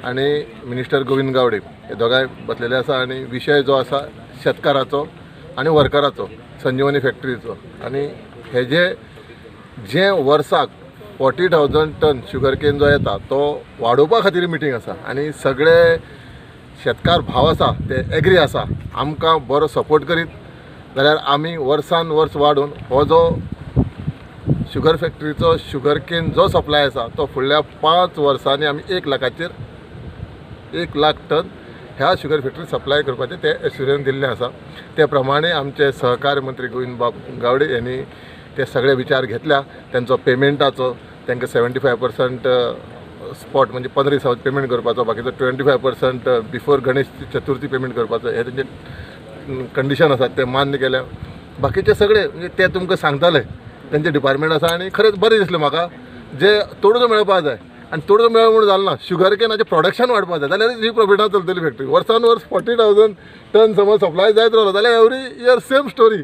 आणि मिनिस्टर गोविंद गावडे हे दोगांय बसलेले आसा आणि विशय जो आसा शेतकाराचो आणि वर्कराचो संजीवनी फॅक्टरीचो आणि हे जे वर्साक 40,000 टन शुगर केन जो येता तो वाडोवपा खातीर मिटींग आसा आणि सगळे शेतकार भाव आसा ते एग्री आसा आमकां बरो सपोर्ट करीत जाल्यार आमी वर्सान वर्स वाडून हो जो शुगर फॅक्टरीचो शुगर केन जो सप्लाय आसा तो फुडल्या 5 वर्सांनी आमी 1 लाख टन ह्या शुगर फॅक्टरी सप्लाय करपाचें ते एश्युरन्स दिल्लें आसा. ते प्रमाणे आमचे सहकार मंत्री गोविंद गावडे यांनी ते सगळे विचार घेतल्या. त्यांचो पेमेंटाचो तांकां 75% स्पॉट म्हणजे 15 दिसांत पेमेंट करपाचो, बाकीचो 25% बिफोर गणेश चतुर्थी पेमेंट करपाचो, हे तेंचे कंडिशन आसात ते मान्य केल्या. बाकीचे सगळे म्हणजे ते तुमकां सांगताले तेंचे डिपार्टमेंट आसा आणि खरेंच बरें दिसलें म्हाका. जे तोडगो मेळपा जाय आणि तोडगो मेळ म्हणून जालें ना, शुगर केनाचें प्रोडक्शन वाडपा जाय जाल्यार ही प्रॉफिटान चलतली फॅक्टरी. वर्सान वर्स 40,000 टन समज सप्लाय जायत रावलो जाल्यार एवरी इयर सेम स्टोरी.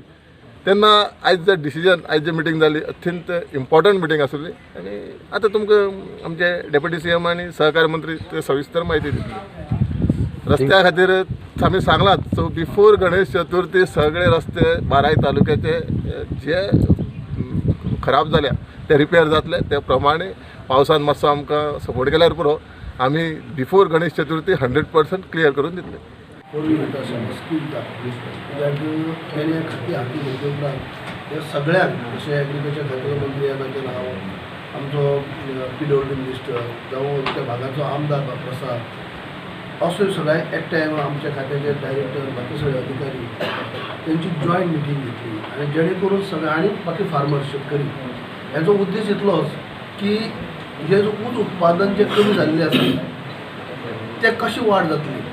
तेन्ना आयज जे डिसिजन आयज जी मिटींग जाली अत्यंत इम्पॉर्टंट मिटींग आसली आणि आतां तुमकां आमचे डेप्युटी CM आणि सहकार मंत्री ते सविस्तर म्हायती दितले. रस्त्या खातीर आमी सांगलात सो बिफोर गणेश चतुर्थी सगळे रस्ते बाराय तालुक्याचे जे खराब जाल्या ते रिपेअर जातले. ते प्रमाणे पावसान मातसो आमकां सपोर्ट केल्यार पुरो आमी बिफोर गणेश चतुर्थी 100% क्लियर करून दितले. स्कीम खाती हाती घेतले उपरांत हे सगळ्यांक जशें एग्रीकल्चर खात्याचे मंत्री यांचें नांव, आमचो PWD मिनिस्टर जावं त्या भागाचो आमदार प्रसाद असो सगळे एकठांय आमच्या खात्याचे डायरेक्टर बाकी सगळे अधिकारी त्यांची जॉयंट मिटींग घेतली आणि जेणे करून सगळे आणि बाकी फार्मर्स शेतकरी हेचो उद्देश इतलोच की जे ऊस उत्पादन जे कमी जाल्लें आसा ते कशी वाड जातली.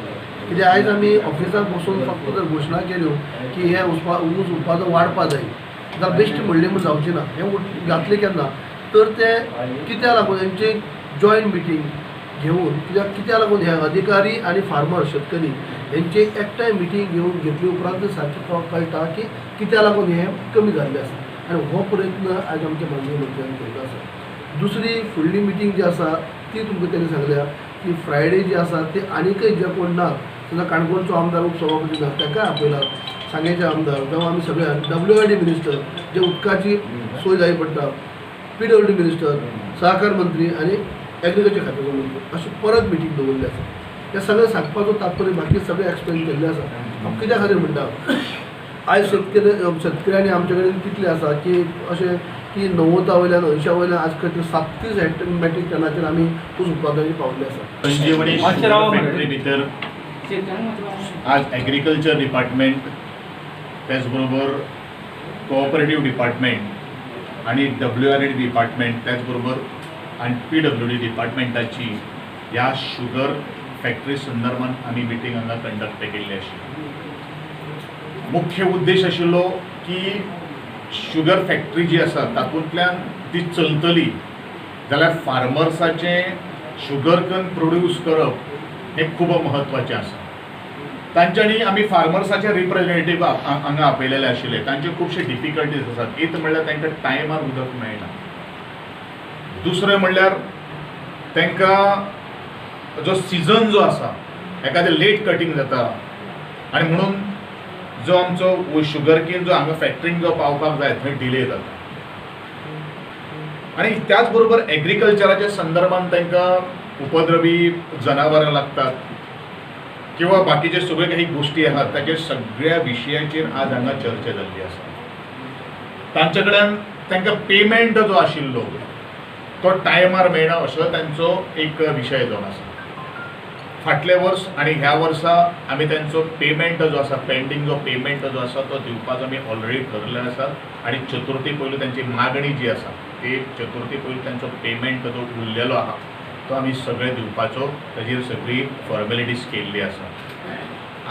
कित्याक आयज आमी ऑफिसांत बसून फक्त जर घोशणा केल्यो की हे ऊस उत्पादन वाडपा जाय जाल्यार बेश्टी म्हणली म्हूण जावची ना. हे घातले केन्ना तर ते कित्याक लागून हेंची जॉयंट मिटींग घेवन कित्याक लागून हे अधिकारी आणि फार्मर शेतकरी हेंची एकठांय मिटींग घेतली उपरांत सारकें कळटा की कित्याक लागून हे कमी जाल्लें आसा आनी हो प्रयत्न आयज आमच्या माननीय मंत्र्यान केल्लो आसा. दुसरी फुडली मिटींग जी आसा ती तुमकां तेणी सांगल्या की फ्रायडे जी आसा ती आनीकय जे कोण ना समजा काणकोणचो आमदार उपसभापती ना ताका आपयला, सांगेचे आमदार जावं आमी सगळ्यां WID मिनिस्टर जे उदकाची सोय जाय पडटा, PWD मिनिस्टर, सहकार मंत्री आणि एग्रीकल्चर खात्याचो मंत्री अशी परत मिटींग दवरली आसा. हे सगळें सांगपाचो तात्पर्य बाकी सगळे एक्सप्लेन केल्ले आसा. हांव कित्या खातीर म्हणटा आयज शेतकऱ्यांनी आमचे कडेन कितले आसा की अशें की 90 वयल्यान 80 वयल्यान आज खंय 37 मॅट्रीक टनाचेर आमी ऊस उत्पादन पावल्ले आसा. संजीवनी फॅक्टरी भितर आज एग्रीकल्चर डिपार्टमेंट त्याच बरोबर कोऑपरेटिव्ह डिपार्टमेंट आणि WRD डिपार्टमेंट त्याच बरोबर आणि PWD डिपार्टमेंटाची ह्या शुगर फॅक्टरी संदर्भात आमी मिटींग हांगा कंडक्ट केल्ली आशिल्ली. मुख्य उद्देश आशिल्लो की शुगर फॅक्टरी जी आसा तातूंतल्यान ती चलतली जाल्यार फार्मर्साचें शुगर कन प्रोड्यूस करप हें खूब म्हत्वाचें आसा. तांच्यांनी आमी फार्मर्साचे रिप्रेझेंटेटिव्ह हांगा आपयलेले आशिल्ले. तांचे खुबशे डिफिकल्टीज आसात. एक म्हणल्यार तांकां टायमार उदक मेळना. दुसरें म्हणल्यार तांकां जो सिजन जो आसा एखादें लेट कटींग जाता आनी म्हणून जो आमचो शुगर केन जो हांगा फॅक्टरीन जो पावपाक जाय थंय डिले जाता. आणि त्याच बरोबर एग्रीकल्चराच्या संदर्भात तांकां उपद्रवी जनावरां लागतात किंवा बाकीचे सगळे काही गोष्टी आहात ताचे सगळ्या विशयाचेर आज हांगा चर्चा जाल्ली आसा. तांचे कडल्यान तांकां पेमेंट जो आशिल्लो तो टायमार मेळना असो तांचो एक विशय जावन आसा. फाटले वर्स आणि ह्या वर्सा आमी तांचो पेमेंट जो आसा पेंडींग जो पेमेंट जो आसा तो दिवपाचो आमी ऑलरेडी ठरले आसात आणि चतुर्थी पयलीं तांची मागणी जी आसा ती चतुर्थी पयलीं तांचो पेमेंट जो उरलेलो आहा तो आमी सगळे दिवपाचो ताजेर सगळी फॉर्मेलिटीज केल्ली आसा.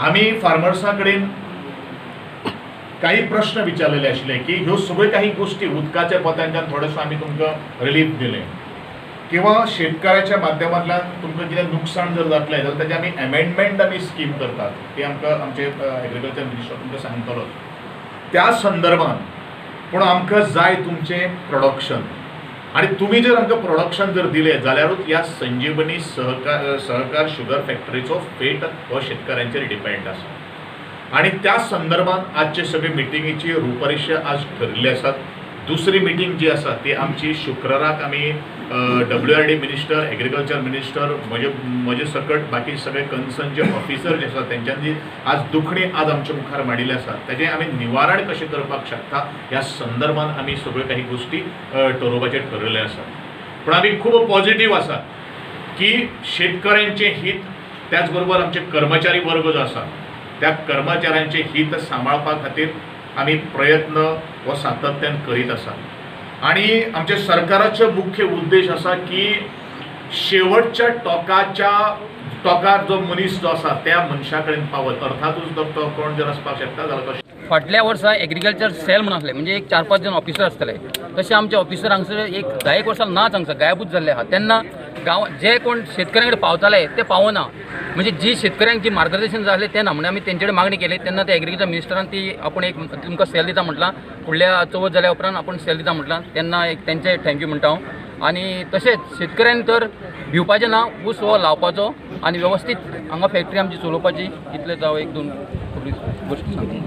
आमी फार्मर्सां कडेन काही प्रश्न विचारलेले आशिल्ले की ह्यो सगळ्यो काही गोष्टी उदकाच्या पोत्यांच्यान थोडेसो आमी तुमकां रिलीफ दिलें किंवा शेतकाराच्या माध्यमांतल्यान तुमकां कितें नुकसाण जर जातलें जाल्यार ताची आमी अमेंडमेंट आमी स्कीम करतात ती आमकां आमचे एग्रीकल्चर मिनिस्टर तुमकां सांगतलोच त्या संदर्भात. पूण आमकां जाय तुमचें प्रोडक्शन आणि तुम्ही जर आमकां प्रोडक्शन जर दिलें जाल्यारूच ह्या संजीवनी सहकार शुगर फॅक्टरीचो फेट हो शेतकऱ्यांचेर डिपेंड आसा आणि त्या संदर्भात आजचे सगळे मिटिंगेची रूपरेषा आज ठरली आसात. दुसरी मिटींग जी आसा ती आमची शुक्राराक आमी WRD मिनिस्टर, एग्रीकल्चर मिनिस्टर, म्हजे सकट बाकी सगळे कन्सर्न जे ऑफिसर जे आसात तेंच्यांनी आज दुखणी आज आमच्या मुखार मांडिल्ली आसा. तेजें आमी निवारण कशें करपाक शकता ह्या संदर्भात आमी सगळ्यो काही गोष्टी ठरोवपाचेर ठरयल्ले आसा. पूण आमी खूब पॉझिटिव्ह आसा की शेतकऱ्यांचें हित त्याच बरोबर आमचे कर्मचारी वर्ग जो आसा त्या कर्मचाऱ्यांचे हित सांबाळपा खातीर आमी प्रयत्न हो सातत्यान करीत आसा आणि आमच्या सरकाराचो मुख्य उद्देश आसा की शेवटच्या टोकार जो मनीस जो आसा त्या मनशा कडेन पावत. अर्थातूच तो कोण जर आसपाक शकता जाल्यार तो फाटल्या वर्सा एग्रीकल्चर सेल म्हणून आसले म्हणजे एक 4-5 जण ऑफिसर आसतले. तसे आमचे ऑफिसर हांगसर एक 10 वर्सां नाच हांगसर गायबूच जाल्ले आहा. तेन्ना जे कोण शेतकऱ्यां कडेन पावताले ते पावना म्हणजे जी शेतकऱ्यांक जी मार्गदर्शन जाले ते ना म्हणून आमी तेंचे कडेन मागणी केली. तेन्ना ते एग्रीकल्चर मिनिस्टरान ती आपण एक तुमकां सेल दिता म्हटलां फुडल्या चवथ जाल्या उपरांत आपण सेल दिता म्हटलां. तेन्ना एक तेंचे थँक्यू म्हणटा हांव. आणि तशेंच शेतकऱ्यांनी तर भिवपाचें ना, ऊस हो लावपाचो आणि व्यवस्थीत हांगा फॅक्टरी आमची चलोवपाची. इतलेच हांव 1-2 गोश्टी सांगता.